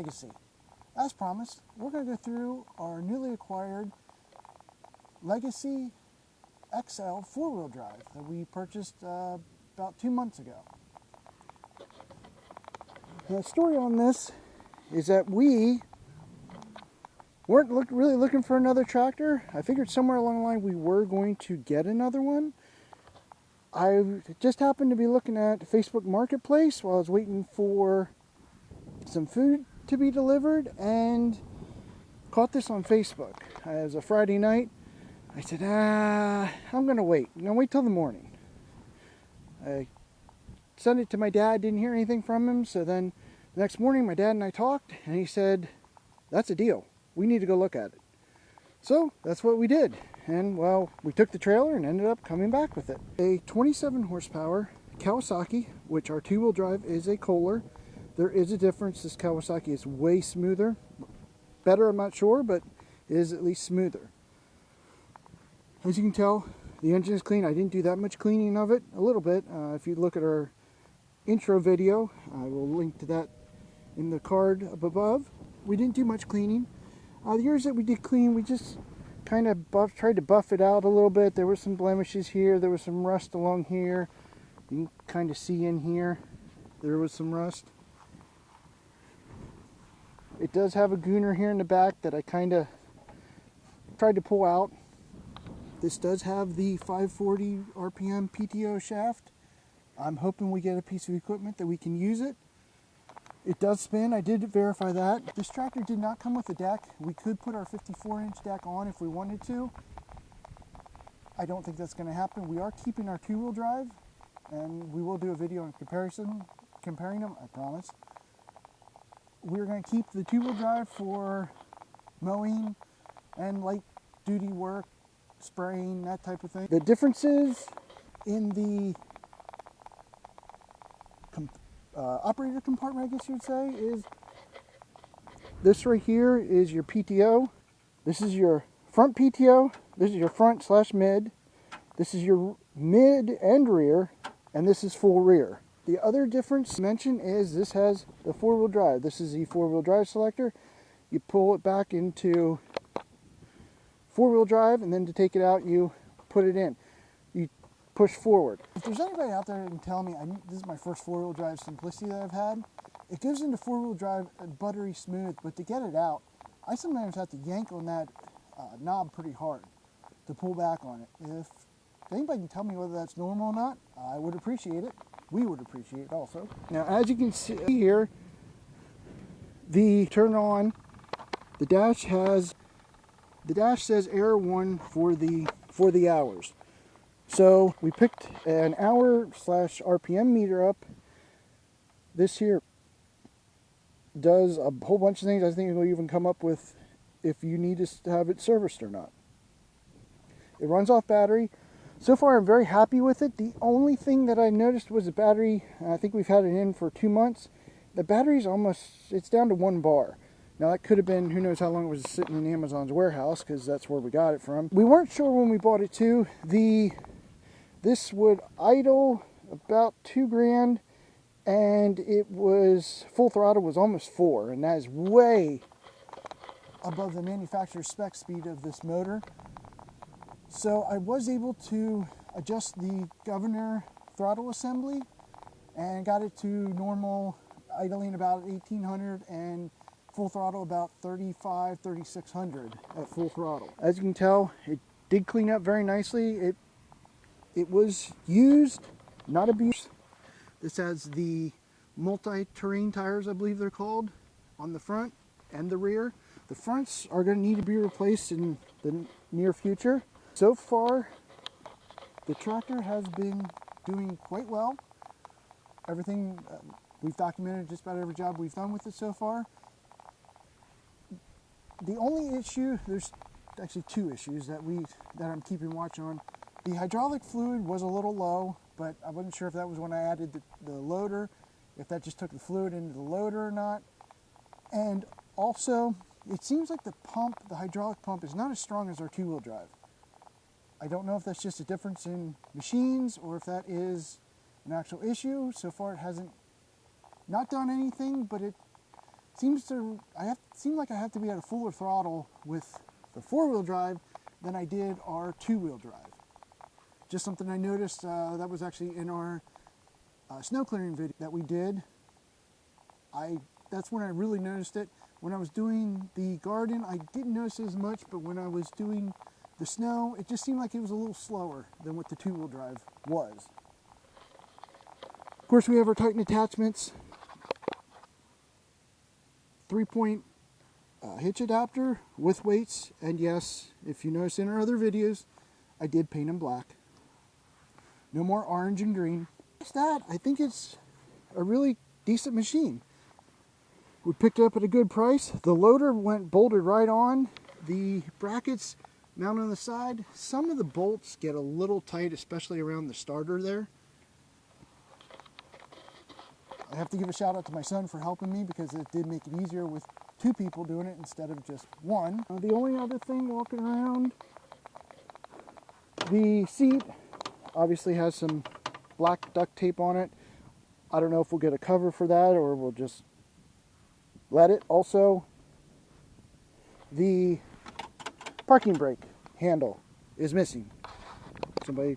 legacy. As promised, we're going to go through our newly acquired Legacy XL four-wheel drive that we purchased about 2 months ago. The story on this is that we weren't really looking for another tractor. I figured somewhere along the line we were going to get another one. I just happened to be looking at Facebook Marketplace while I was waiting for some food to be delivered and caught this on Facebook. It was a Friday night. I said, I'm going to wait. I'm going to wait till the morning. I sent it to my dad, didn't hear anything from him. So then the next morning my dad and I talked and he said, that's a deal. We need to go look at it. So that's what we did. And well, we took the trailer and ended up coming back with it. A 27 horsepower Kawasaki, which our two-wheel drive is a Kohler. There is a difference. This Kawasaki is way smoother. Better, I'm not sure, but it is at least smoother. As you can tell, the engine is clean. I didn't do that much cleaning of it. A little bit. If you look at our intro video, I will link to that in the card up above. We didn't do much cleaning. The years that we did clean, we just kind of tried to buff it out a little bit. There were some blemishes here. There was some rust along here. You can kind of see in here. There was some rust. It does have a gooner here in the back that I kind of tried to pull out. This does have the 540 RPM PTO shaft. I'm hoping we get a piece of equipment that we can use it. It does spin. I did verify that. This tractor did not come with a deck. We could put our 54-inch deck on if we wanted to. I don't think that's going to happen. We are keeping our two-wheel drive, and we will do a video in comparing them, I promise. We're going to keep the two-wheel drive for mowing and light-duty work, spraying, that type of thing. The differences in the operator compartment, I guess you'd say, is this right here is your PTO. This is your front PTO. This is your front / mid. This is your mid and rear, and this is full rear. The other difference to mention is this has the four-wheel drive. This is the four-wheel drive selector. You pull it back into four-wheel drive, and then to take it out, you put it in. You push forward. If there's anybody out there that can tell me, this is my first four-wheel drive Simplicity that I've had, it goes into four-wheel drive buttery smooth, but to get it out, I sometimes have to yank on that knob pretty hard to pull back on it. If anybody can tell me whether that's normal or not, I would appreciate it. We would appreciate it also. Now, as you can see here, the turn on, the dash says error 1 for the hours. So we picked an hour / RPM meter up. This here does a whole bunch of things. I think it'll even come up with if you need to have it serviced or not. It runs off battery. So far I'm very happy with it. The only thing that I noticed was the battery. I think we've had it in for 2 months. The battery's it's down to 1 bar. Now that could have been, who knows how long it was sitting in Amazon's warehouse, because that's where we got it from. We weren't sure when we bought it too. This would idle about $2,000, and it was full throttle was almost 4, and that is way above the manufacturer's spec speed of this motor. So I was able to adjust the governor throttle assembly and got it to normal idling about 1800 and full throttle about 3600 at full throttle. As you can tell, it did clean up very nicely. It was used, not abused. This has the multi-terrain tires, I believe they're called, on the front and the rear. The fronts are going to need to be replaced in the near future. So far, the tractor has been doing quite well. Everything, we've documented just about every job we've done with it so far. The only issue, there's actually 2 issues that I'm keeping watch on. The hydraulic fluid was a little low, but I wasn't sure if that was when I added the loader, if that just took the fluid into the loader or not. And also, it seems like the hydraulic pump is not as strong as our two-wheel drive. I don't know if that's just a difference in machines or if that is an actual issue. So far it hasn't not done anything, but it seem like I have to be at a fuller throttle with the 4-wheel drive than I did our 2-wheel drive. Just something I noticed that was actually in our snow clearing video that we did. That's when I really noticed it. When I was doing the garden, I didn't notice it as much, but when I was doing the snow, it just seemed like it was a little slower than what the 2-wheel drive was. Of course, we have our Titan attachments. 3-point hitch adapter with weights, and yes, if you notice in our other videos, I did paint them black. No more orange and green. Just that, I think it's a really decent machine. We picked it up at a good price. The loader went bolted right on. The brackets mounted on the side. Some of the bolts get a little tight, especially around the starter there. I have to give a shout out to my son for helping me because it did make it easier with 2 people doing it instead of just 1. The only other thing walking around, the seat obviously has some black duct tape on it. I don't know if we'll get a cover for that or we'll just let it. Also, the parking brake handle is missing. Somebody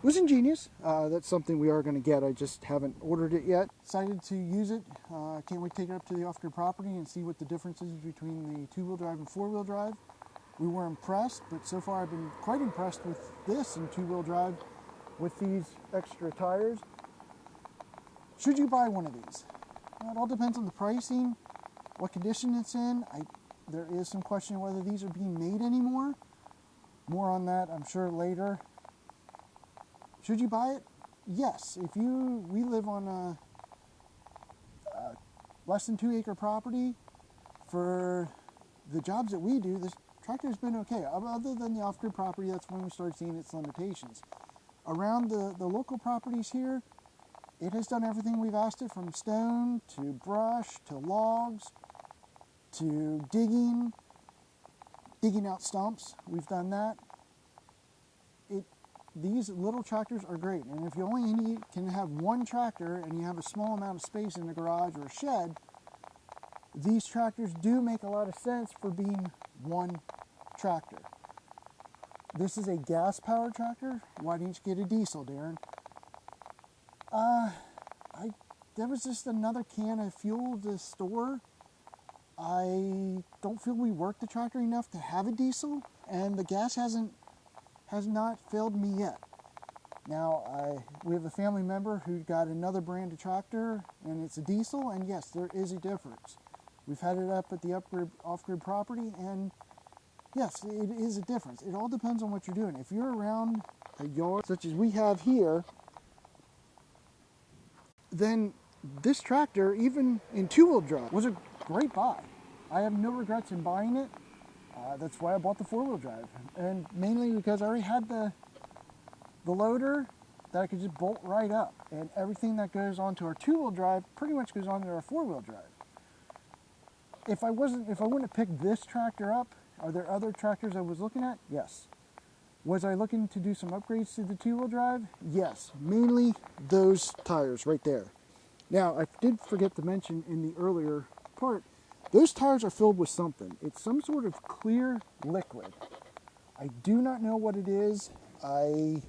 was ingenious. That's something we are going to get. I just haven't ordered it yet. Excited to use it. Can't wait to take it up to the off-grid property and see what the difference is between the 2-wheel drive and 4-wheel drive. We were impressed, but so far I've been quite impressed with this in 2-wheel drive with these extra tires. Should you buy one of these? It all depends on the pricing, what condition it's in. There is some question whether these are being made anymore. More on that, I'm sure, later. Should you buy it? Yes. We live on a less than 2-acre property. For the jobs that we do, this tractor's been okay. Other than the off-grid property, that's when we started seeing its limitations. Around the local properties here, it has done everything we've asked it, from stone to brush to logs to digging out stumps. We've done that. These little tractors are great, and if you only can have 1 tractor and you have a small amount of space in the garage or shed, these tractors do make a lot of sense for being 1 tractor. This is a gas-powered tractor. Why didn't you get a diesel, Darren? There was just another can of fuel at the store. I don't feel we worked the tractor enough to have a diesel, and the gas has not failed me yet. Now, we have a family member who got another brand of tractor, and it's a diesel, and yes, there is a difference. We've had it up at the off-grid property, and yes, it is a difference. It all depends on what you're doing. If you're around a yard such as we have here, then this tractor, even in 2-wheel drive, was a great buy. I have no regrets in buying it. That's why I bought the 4-wheel drive, and mainly because I already had the loader that I could just bolt right up, and everything that goes onto our 2-wheel drive pretty much goes onto our 4-wheel drive. If I wouldn't have picked this tractor up, are there other tractors I was looking at? Yes. Was I looking to do some upgrades to the 2-wheel drive? Yes, mainly those tires right there. Now, I did forget to mention in the earlier part, those tires are filled with something. It's some sort of clear liquid. I do not know what it is. It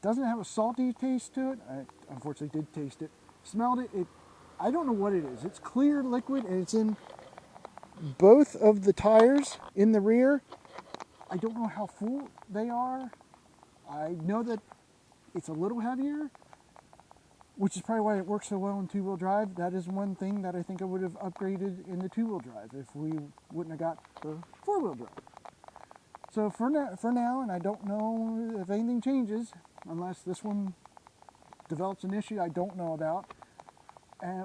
doesn't have a salty taste to it. I unfortunately did taste it. Smelled it. I don't know what it is. It's clear liquid, and it's in both of the tires in the rear. I don't know how full they are. I know that it's a little heavier, which is probably why it works so well in 2-wheel drive. That is one thing that I think I would have upgraded in the 2-wheel drive if we wouldn't have got the 4-wheel drive. So for now, and I don't know if anything changes, unless this one develops an issue I don't know about,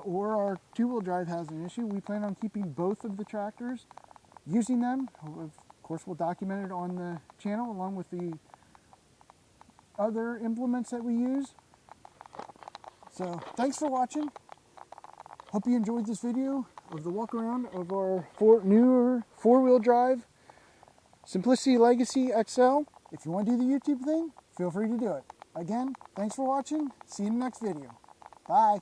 or our 2-wheel drive has an issue, we plan on keeping both of the tractors, using them. Of course, we'll document it on the channel along with the other implements that we use. So thanks for watching. Hope you enjoyed this video of the walk around of our newer 4-wheel drive Simplicity Legacy XL. If you want to do the YouTube thing, feel free to do it. Again, thanks for watching. See you in the next video. Bye.